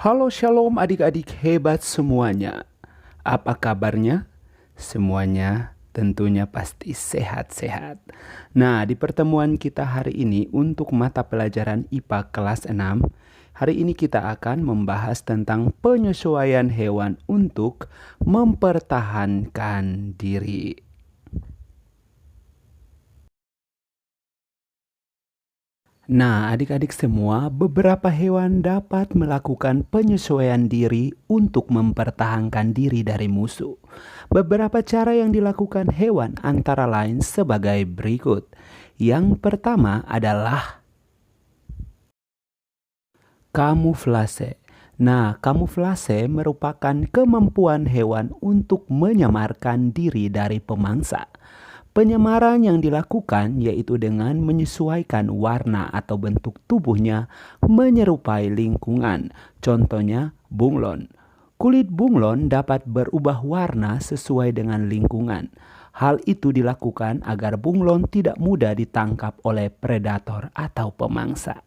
Halo shalom adik-adik hebat semuanya. Apa kabarnya? Semuanya tentunya pasti sehat-sehat. Nah, di pertemuan kita hari ini untuk mata pelajaran IPA kelas 6, hari ini kita akan membahas tentang penyesuaian hewan untuk mempertahankan diri. Nah, adik-adik semua, beberapa hewan dapat melakukan penyesuaian diri untuk mempertahankan diri dari musuh. Beberapa cara yang dilakukan hewan antara lain sebagai berikut. Yang pertama adalah kamuflase. Nah, kamuflase merupakan kemampuan hewan untuk menyamarkan diri dari pemangsa. Penyamaran yang dilakukan yaitu dengan menyesuaikan warna atau bentuk tubuhnya menyerupai lingkungan. Contohnya bunglon. Kulit bunglon dapat berubah warna sesuai dengan lingkungan. Hal itu dilakukan agar bunglon tidak mudah ditangkap oleh predator atau pemangsa.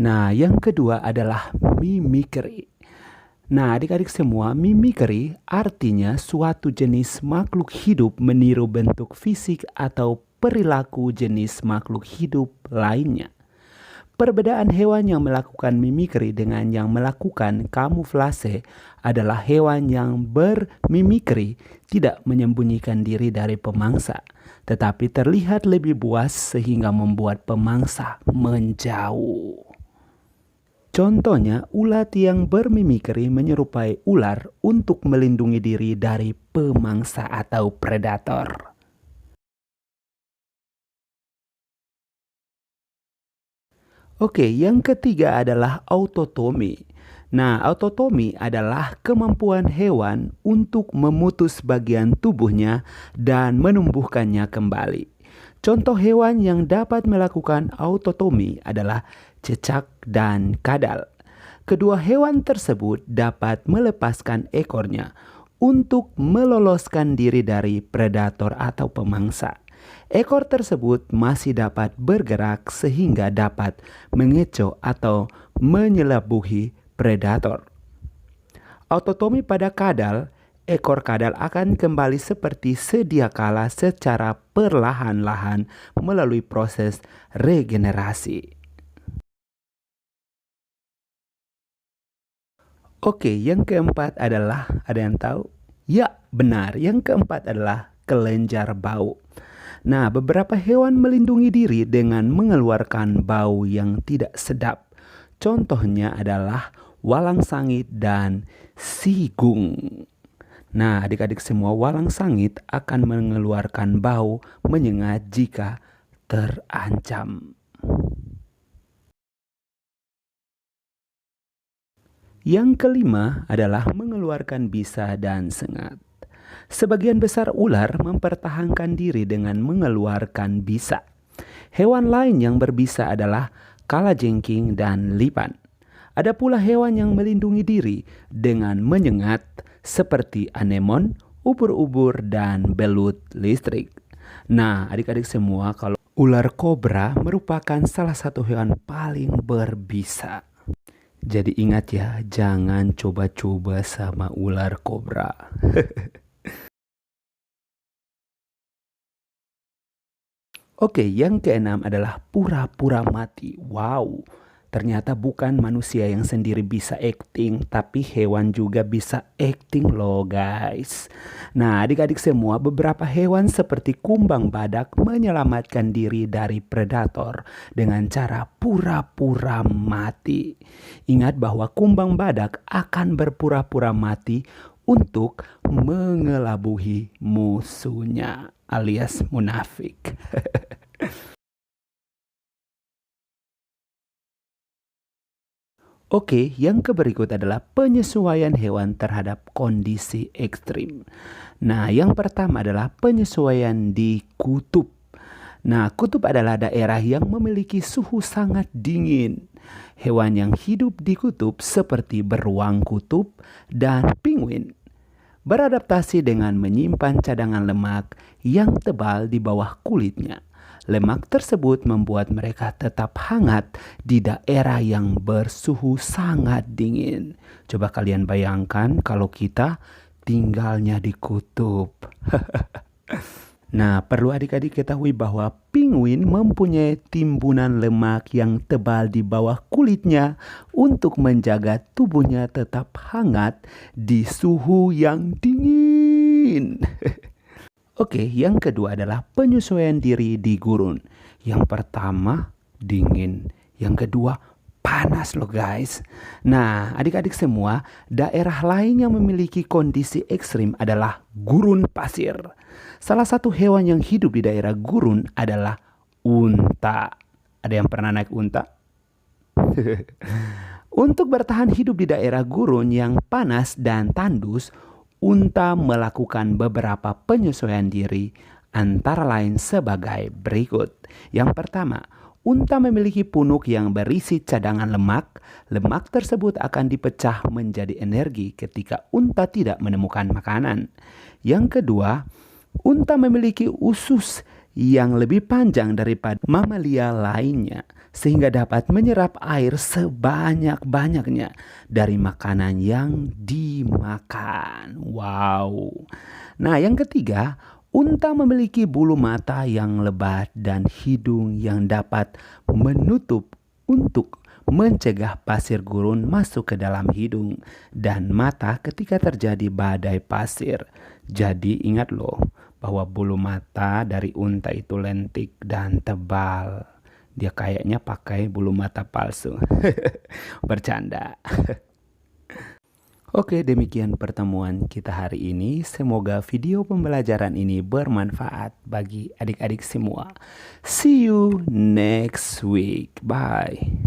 Nah, yang kedua adalah mimikri. Nah, adik-adik semua, mimikri artinya suatu jenis makhluk hidup meniru bentuk fisik atau perilaku jenis makhluk hidup lainnya. Perbedaan hewan yang melakukan mimikri dengan yang melakukan kamuflase adalah hewan yang bermimikri tidak menyembunyikan diri dari pemangsa, tetapi terlihat lebih buas sehingga membuat pemangsa menjauh. Contohnya, ulat yang bermimikri menyerupai ular untuk melindungi diri dari pemangsa atau predator. Oke, yang ketiga adalah autotomi. Nah, autotomi adalah kemampuan hewan untuk memutus bagian tubuhnya dan menumbuhkannya kembali. Contoh hewan yang dapat melakukan autotomi adalah cecak dan kadal. Kedua hewan tersebut dapat melepaskan ekornya untuk meloloskan diri dari predator atau pemangsa. Ekor tersebut masih dapat bergerak sehingga dapat mengecoh atau menyelebuhi predator. Autotomi pada kadal, ekor kadal akan kembali seperti sedia kala secara perlahan-lahan melalui proses regenerasi. Oke, yang keempat adalah, ada yang tahu? Ya, benar. Yang keempat adalah kelenjar bau. Nah, beberapa hewan melindungi diri dengan mengeluarkan bau yang tidak sedap. Contohnya adalah walang sangit dan sigung. Nah, adik-adik semua, walang sangit akan mengeluarkan bau menyengat jika terancam. Yang kelima adalah mengeluarkan bisa dan sengat. Sebagian besar ular mempertahankan diri dengan mengeluarkan bisa. Hewan lain yang berbisa adalah kalajengking dan lipan. Ada pula hewan yang melindungi diri dengan menyengat seperti anemon, ubur-ubur, dan belut listrik. Nah, adik-adik semua, kalau ular kobra merupakan salah satu hewan paling berbisa. Jadi ingat ya, jangan coba-coba sama ular kobra. Oke, yang keenam adalah pura-pura mati. Wow, ternyata bukan manusia yang sendiri bisa acting, tapi hewan juga bisa acting loh guys. Nah, adik-adik semua, beberapa hewan seperti kumbang badak menyelamatkan diri dari predator dengan cara pura-pura mati. Ingat bahwa kumbang badak akan berpura-pura mati untuk mengelabuhi musuhnya alias munafik. Oke, yang berikut adalah penyesuaian hewan terhadap kondisi ekstrim. Nah, yang pertama adalah penyesuaian di kutub. Nah, kutub adalah daerah yang memiliki suhu sangat dingin. Hewan yang hidup di kutub seperti beruang kutub dan penguin beradaptasi dengan menyimpan cadangan lemak yang tebal di bawah kulitnya. Lemak tersebut membuat mereka tetap hangat di daerah yang bersuhu sangat dingin. Coba kalian bayangkan kalau kita tinggalnya di kutub. Nah, perlu adik-adik ketahui bahwa penguin mempunyai timbunan lemak yang tebal di bawah kulitnya untuk menjaga tubuhnya tetap hangat di suhu yang dingin. Oke, yang kedua adalah penyesuaian diri di gurun. Yang pertama, dingin. Yang kedua, panas loh guys. Nah, adik-adik semua, daerah lain yang memiliki kondisi ekstrim adalah gurun pasir. Salah satu hewan yang hidup di daerah gurun adalah unta. Ada yang pernah naik unta? Untuk bertahan hidup di daerah gurun yang panas dan tandus, unta melakukan beberapa penyesuaian diri, antara lain sebagai berikut. Yang pertama, unta memiliki punuk yang berisi cadangan lemak. Lemak tersebut akan dipecah menjadi energi ketika unta tidak menemukan makanan. Yang kedua, unta memiliki usus yang lebih panjang daripada mamalia lainnya, sehingga dapat menyerap air sebanyak-banyaknya dari makanan yang dimakan. Wow. Nah, yang ketiga, unta memiliki bulu mata yang lebat dan hidung yang dapat menutup untuk mencegah pasir gurun masuk ke dalam hidung dan mata ketika terjadi badai pasir. Jadi ingat loh bahwa bulu mata dari unta itu lentik dan tebal. Dia kayaknya pakai bulu mata palsu. Bercanda. Oke, demikian pertemuan kita hari ini. Semoga video pembelajaran ini bermanfaat bagi adik-adik semua. See you next week. Bye.